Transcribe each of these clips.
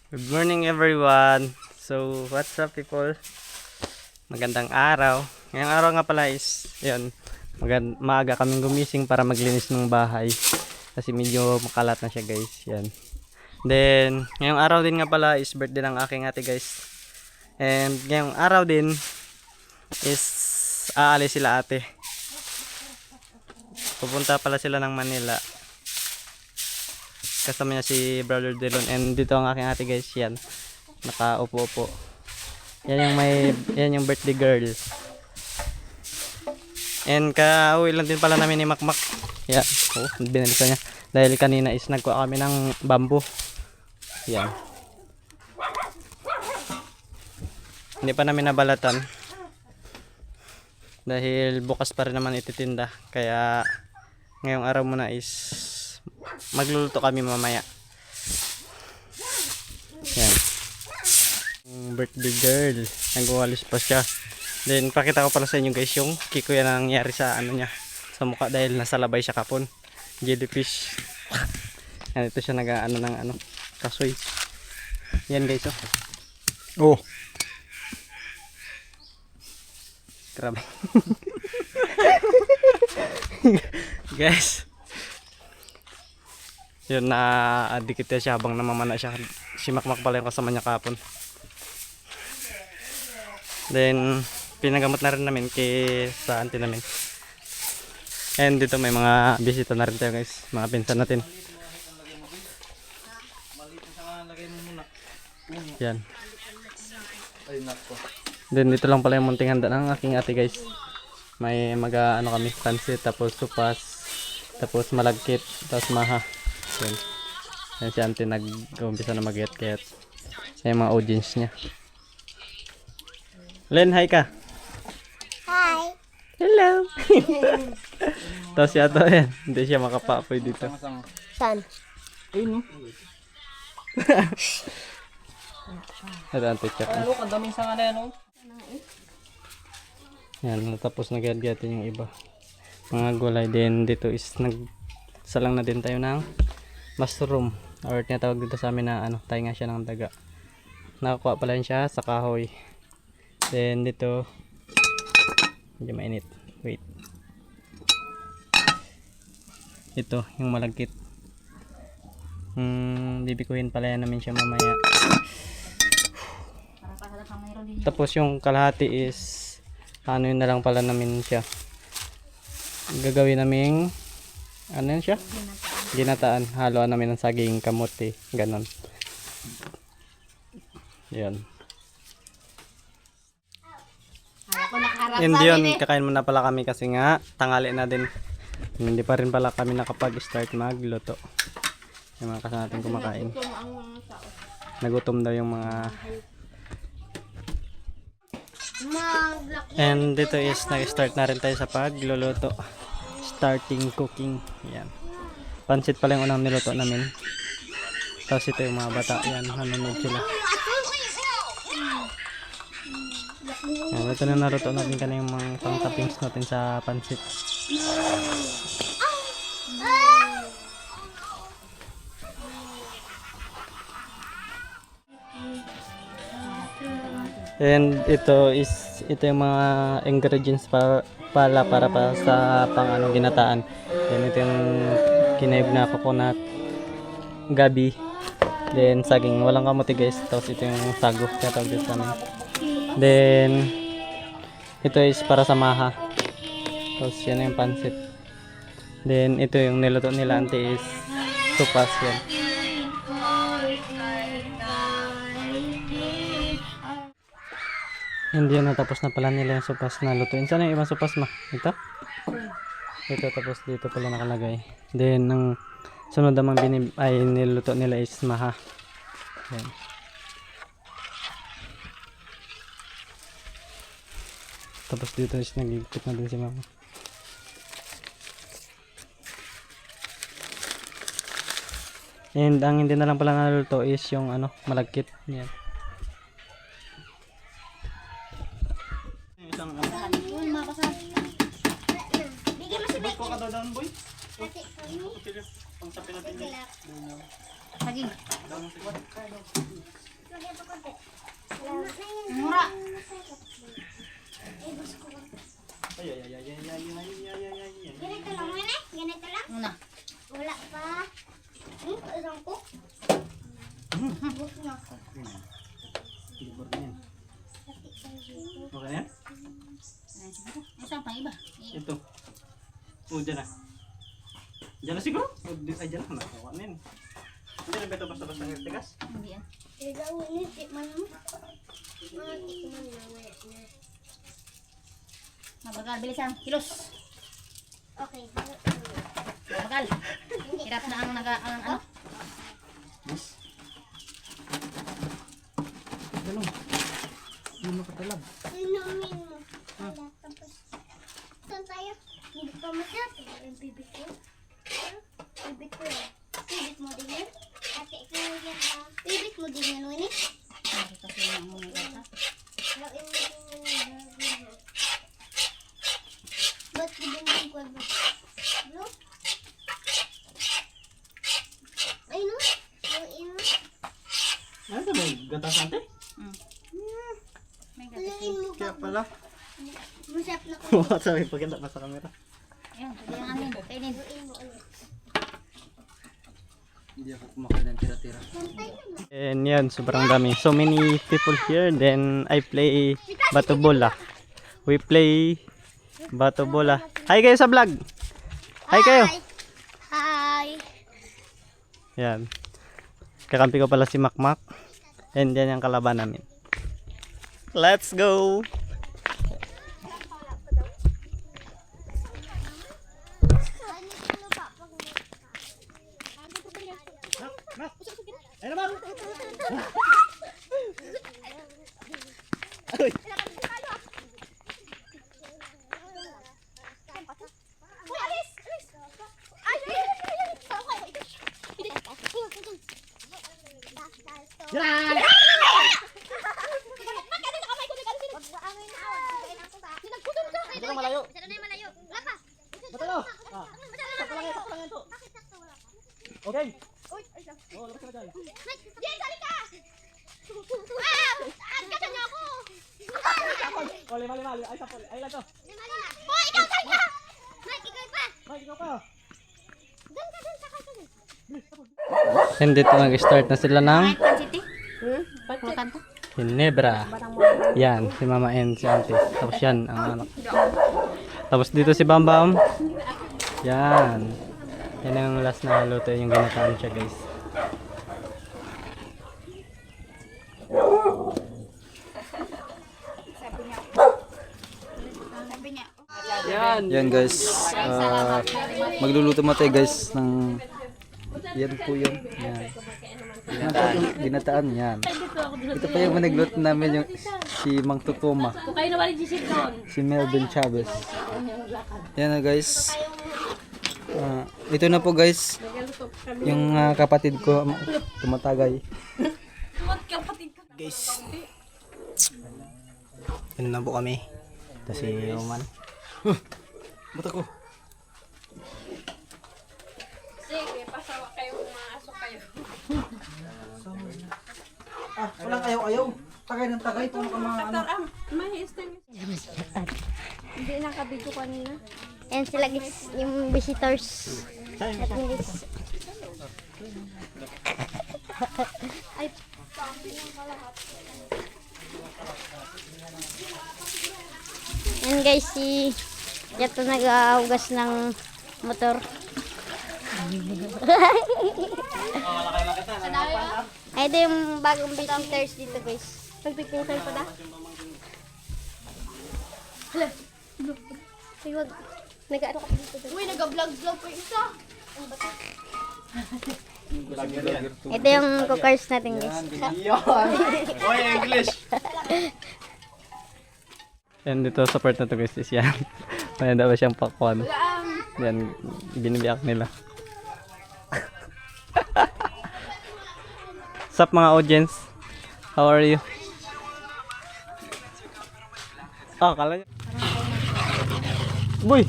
Good morning everyone. So, what's up people? Magandang araw. Ngayong araw nga pala is, yun, maaga kaming gumising para maglinis ng bahay. Kasi medyo makalat na siya guys. Yan. Then, ngayong araw din nga pala is birthday ng aking ate guys. And ngayong araw din is aalis sila ate. Pupunta pala sila ng Manila. Kasama niya si Brother Delon. And dito ang aking ate guys. Yan. Nakaupo-upo. Yan yung birthday girl. And kauwi lang din pala namin ni Makmak. Yan. Oh, binalisan niya. Dahil kanina is nagkuha kami ng bamboo. Yan. Hindi pa namin nabalatan. Dahil bukas pa rin naman ititinda. Kaya ngayong araw muna is magluluto kami mamaya. Yan. Birthday girl. Nagwawalis pa siya. Then pakita ko pala sa inyo guys yung kikoy na nangyari sa ano niya. Sa mukha dahil nasa labay siya kapon. Jellyfish. Yan, ito siya nag-ano ng ano. Kasoy. Yan guys oh. Oh. Grabe. Guys. Yun na dikit siya habang namamana siya. Si Makmak pala yung kasama niya kapon. Then pinagamot na rin namin sa auntie namin. And dito may mga bisita na rin tayo guys. Mga pinsan natin. Yan. Then dito lang pala yung munting handa ng aking ate guys. May ano kami, pansit, tapos supas, tapos malagkit, tapos maha. Yan. Yan si auntie nag-umpisa na mag-get-get. Yan yung mga audience niya. Len, hi ka. Hi. Hello. Tapos siya to yan. Hindi siya makapapoy dito. Saan? Ayun no. Ito auntie check. Ano, kadaming sa nga na Yan, natapos na gad-gatin yung iba. Mga gulay din dito is nagsalang na din tayo ng mushroom. Or tinatawag dito sa amin na ano, tayo nga siya ng daga. Nakakuha pala siya sa kahoy. Then dito, medyo mainit. Wait. Ito, yung malagkit. Bibikuhin pala yan namin siya mamaya. Tapos yung kalahati is ano yun na lang pala namin siya. Gagawin naming ano yun siya? Ginataan. Haluan namin ng saging kamote. Ganon. Yan. Hindi yun. Kakain muna pala kami kasi nga tanghali na din. Hindi pa rin pala kami nakapag-start magluto. Yung mga kasama natin kumakain. Nagutom daw yung mga. And dito is nag-start na rin tayo sa pagluluto. Starting cooking. Yan. Pansit pala yung unang niluto namin. Tapos ito yung mga bata. Yan, nanonood sila. Yan, ito na naruto natin kanina yung mga pang-toppings natin sa pansit. And ito yung mga ingredients para sa pang ano ginataan. Then ito yung kinayog na coconut, gabi, then saging, walang kamote guys. Tapos ito yung sago, tinatawag dito sa amin. Then ito is para sa maha. Tapos yan yung pansit. Then ito yung niluto nila auntie is supas yan. Hindi na tapos na pala nila yung supas na lutuin. Saan yung ibang supas ma? Ito? Ito tapos dito pala nakalagay. Then ang sunod namang niluto nila is maha. Yan. Tapos dito is nagigpit na din si mama. And ang hindi na lang pala naluto is yung ano, malagkit. Yan. Bigyan mo si Becky. Pang sapin natin. Saging. Mura. Ganito lang, Nene? Ganito lang? Muna. Wala pa. Isang ko? Okay na yan? Isang pang iba. Ito. Oh, dyan na. Dyan na siguro? Ay, dyan na. Nakuha na yun. Hindi na ba ito basta-basta ng tigas? Hindi yan. Igawin ni tikman mo. Tikman na. Mabagal. Bilisan. Kilos. Okay. Mabagal. Hirap na ang ano. Yes. Ano? Hindi mo katalab. Inumin mo. Wala, tapos. Saan tayo? Hindi pa masyat. Yung bibig ko. Bibig ko yan. Bibig mo din yan? Ate, ikaw yan ha? Bibig mo din yan, Winnie? Ito kasi yung mga gata. Lawin mo din yan. Ba't bibig ko ba? Ano? Ay no? Lawin mo. Ano ito? May gatas ante? May gata. Lawin mo Kaya ka. pala. Masarap na ko. Bakit sabi pagkanda pa sa camera? Ayun. Pwede yung amin. Kainin. Lawin mo ulit. Hindi ako kumakain ng tira-tira. Santay naman. And yan, sobrang dami. So many people here. Then I play Bato Bola. We play Bato Bola. Hi kayo sa vlog! Hi kayo! Hi! Yan. Kakampi ko pala si Makmak. And yan yung kalaban namin. Let's go! Ay naman! Ay! Yan! Ito na malayo. Ito na. Ah. Sakto lang ito. Okay. Oh, labas ka dyan. Oh, lima. Ay, sapol. Ay, lang to. Mike, ikaw pa. And dito nag-start na sila ng Panciti. Kanta. Ginebra. Yan, si Mama and si Auntie. Tapos yan, ang anak. Tapos dito si Bambam. Yan. Yan ang last na luto, yung ginataan siya, guys. Yan guys, magluluto mo tayo guys ng yan po yun. Yan. Ginataan yan. Ito pa yung managluto namin yung si Mang Tutuma. Si Melvin Chavez. Yan na guys. Ito na po guys. Yung kapatid ko tumatagay. Guys. Yun na po kami. Ito si Roman. Mata ko. Sige, pasawa kayo, umaasok kayo. Walang ayaw. Tagay ng tagay. Tulong ka mga ano. May stem. Hindi nakabidyo kanina. Ayan sila guys, yung visitors. At guys. Ay, yan guys, si Yato nag-augas ng motor. Ay, ito yung bagong visitors dito guys. Nagpipinsan pa na? Ay, wag. Nag-ano ka dito. Uy, nag-vlog-vlog pa isa. Ito yung cookers natin guys. Oy, English! Yan dito sa part na to guys is yan. May daw siyang pakwan. Yan, binibiyak nila. Sup mga audience? How are you? Ah, kala niya. Boy!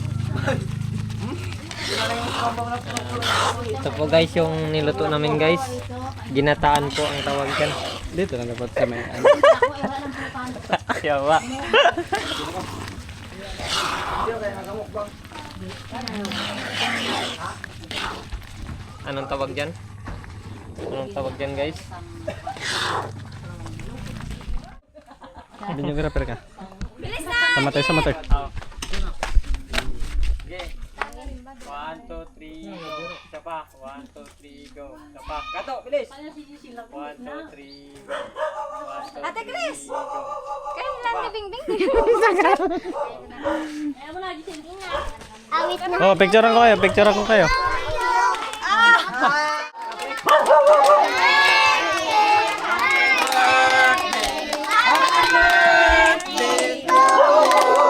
Ito po guys yung niluto namin guys. Ginataan po ang tawag dyan. Dito na dapat sa may ano. Yawa. Anong tawag dyan? Anong tawag dyan guys? Videographer ka. Sama tayo. Okay. 1, 2, 3, go. Isa pa. 1, 2, 3, go. Isa pa. Gato, bilis. 1, 2, 3, go. 1, 2, Ate Chris! 3, go. Kaya lang ni Bingbing. Awit na. Oh, picturean ko kayo.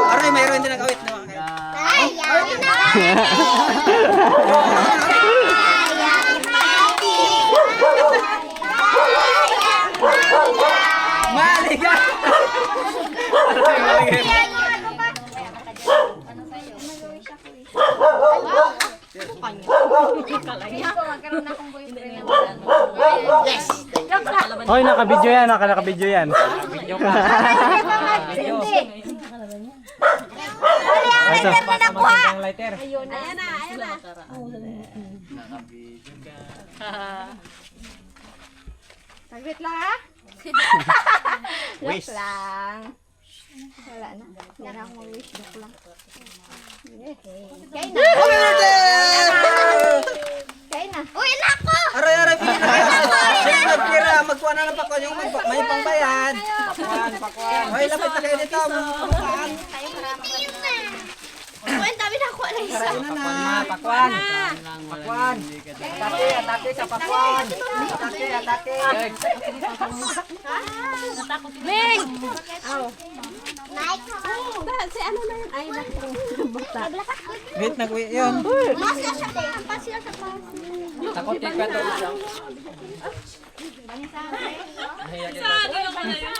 Aray, mayroon din nag-awit na. Ay, awit na. Maliga! Hoy, naka-video yan, naka-video yan. Video ka. Video. Ito. Ang lighter. Ayan na. Saglit lang ha. Joke lang. Wala na. Hindi na ako mag-wish. Joke lang. Kain na. Kain na. Uy, nako! Aray, pili na kayo. Sige, Kira, magkuha na ng pakwan yung may pangbayad. Hoy, lapit na kayo dito. Uy, dami na ako na isa. Pakwan. Atake sa pakwan. Atake. Ming! Like ka. Si ano na yun? Ay, naku. Bata. Wait na kuya yun. Mas na siya tayo. Pas sila sa pas. Takot ka to. Sa akin ako na yun.